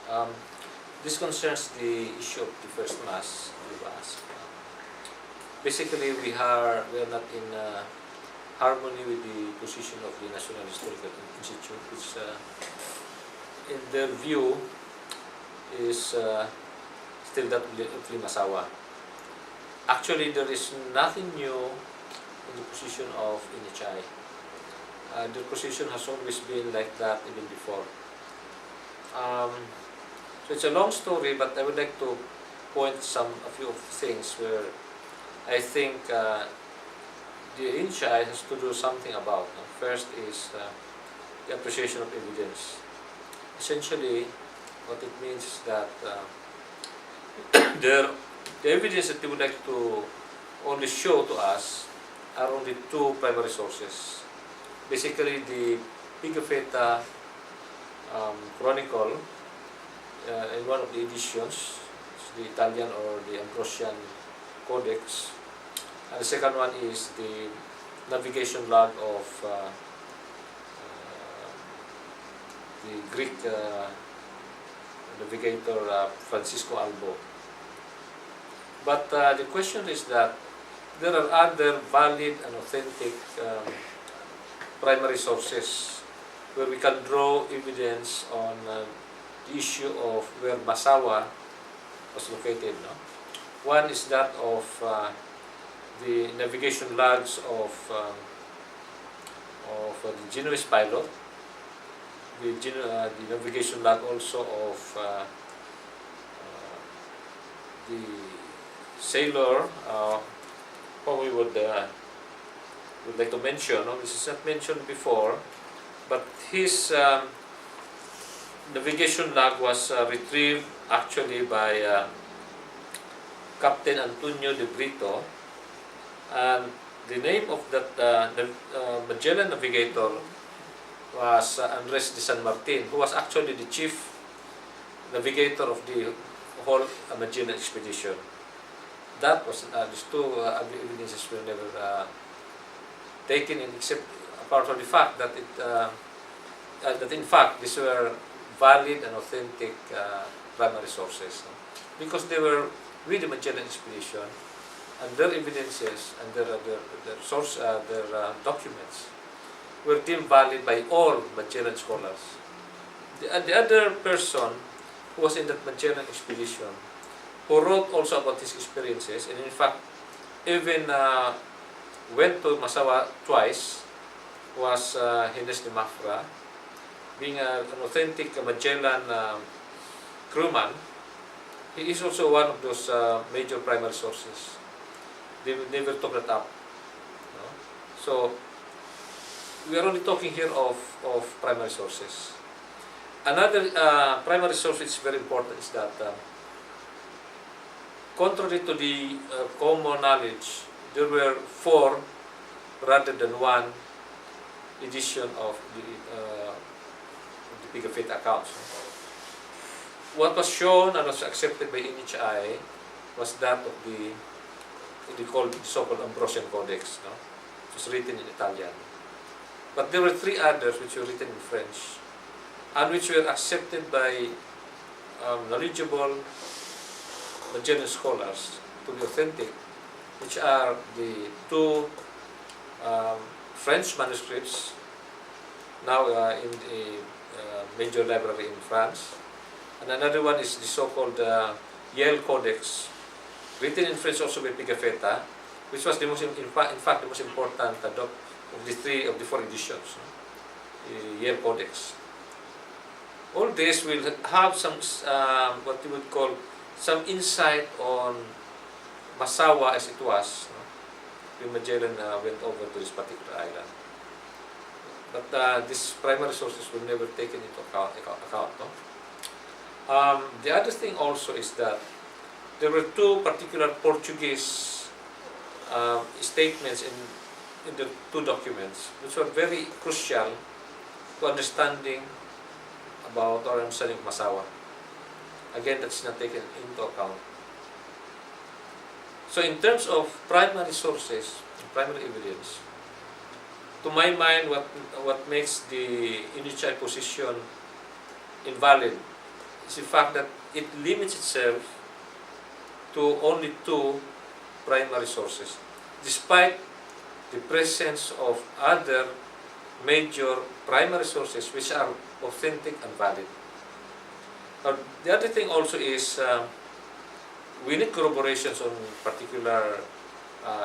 Yeah. This concerns the issue of the first mass. Basically, we are not in harmony with the position of the National Historical Institute, which, in their view, is still that of Limasawa. Actually, there is nothing new in the position of NHI. Their position has always been like that even before. So it's a long story, but I would like to point a few of things where I think the ANHS has to do something about. First is the appreciation of evidence. Essentially, what it means is that the evidence that they would like to only show to us are only two primary sources. Basically, the Pigafetta Chronicle in one of the editions, the Italian or the Ambrosian Codex, and the second one is the navigation log of the Greek navigator Francisco Albo. But the question is that there are other valid and authentic primary sources where we can draw evidence on the issue of where Masawa was located. No? One is that of the navigation logs of the Genoese pilot, the navigation log also of the sailor, what we would like to mention. No? This is not mentioned before, but his navigation log was retrieved actually by Captain Antonio de Brito, and the name of that Magellan navigator was Andres de San Martin, who was actually the chief navigator of the whole Magellan expedition. That was these two evidences were never taken in, except apart from the fact that that in fact these were valid and authentic primary sources, because they were with the Magellan expedition, and their evidences and their documents were deemed valid by all Magellan scholars. The other person who was in that Magellan expedition, who wrote also about his experiences, and in fact even went to Masawa twice, was Hines de Mafra, being an authentic Magellan crewman. He is also one of those major primary sources. They never took that up. No? So we are only talking here of primary sources. Another primary source which is very important is that contrary to the common knowledge, there were 4 rather than 1 edition of the Pigafetta accounts. What was shown and was accepted by NHI was that of the so-called Ambrosian Codex, no? It was written in Italian. But there were 3 others which were written in French, and which were accepted by knowledgeable Magellan scholars to be authentic, which are the 2 French manuscripts now in the major library in France, and another one is the so-called Yale Codex, written in French also by Pigafetta, which was the most, in fact, the most important of the 4 editions, the Yale Codex. All this will have some what you would call some insight on Masawa as it was when Magellan went over to this particular island. But these primary sources were never taken into account. No? The other thing also is that there were 2 particular Portuguese statements in the 2 documents, which were very crucial to understanding about or understanding of Masawa. Again, that's not taken into account. So in terms of primary sources, primary evidence, to my mind, what makes the NHI position invalid is the fact that it limits itself to only two primary sources, despite the presence of other major primary sources which are authentic and valid. The other thing also is we need corroborations on particular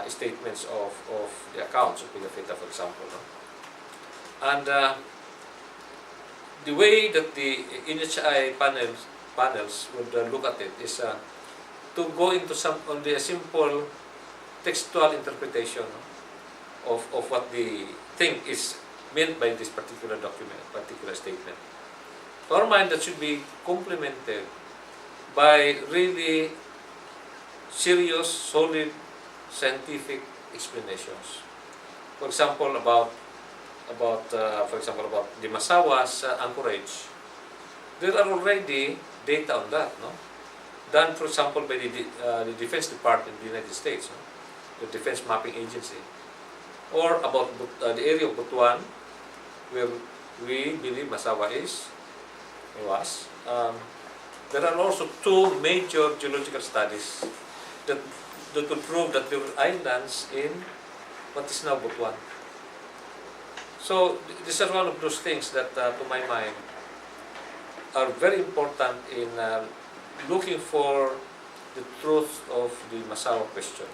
statements of the accounts of Pigafetta, for example. No? And the way that the NHI panels would look at it is to go into only a simple textual interpretation of what the thing is meant by this particular document, particular statement. To our mind, that should be complemented by really serious, solid, scientific explanations. For example, about the Masawas anchorage. There are already data on that, no? Done, for example, by the Defense Department of the United States, no? The Defense Mapping Agency. Or about the area of Butuan, where we believe Masawa was. There are also two major geological studies that would prove that there were islands in what is now Butuan. So these are one of those things that, to my mind, are very important in looking for the truth of the Masawa question.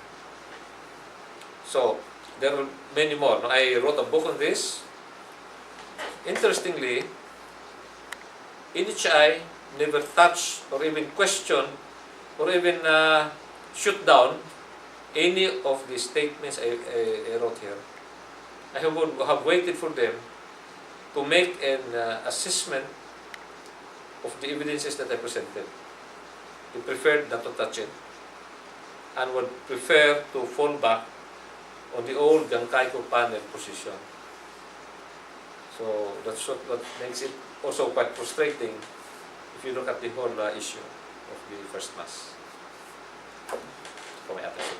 So there are many more. I wrote a book on this. Interestingly, NHI never touched or even questioned or even shoot down any of the statements I wrote here. I have waited for them to make an assessment of the evidences that I presented. They preferred not to touch it and would prefer to fall back on the old Gankaico panel position. So that's what makes it also quite frustrating if you look at the whole issue of the first mass. For my attention.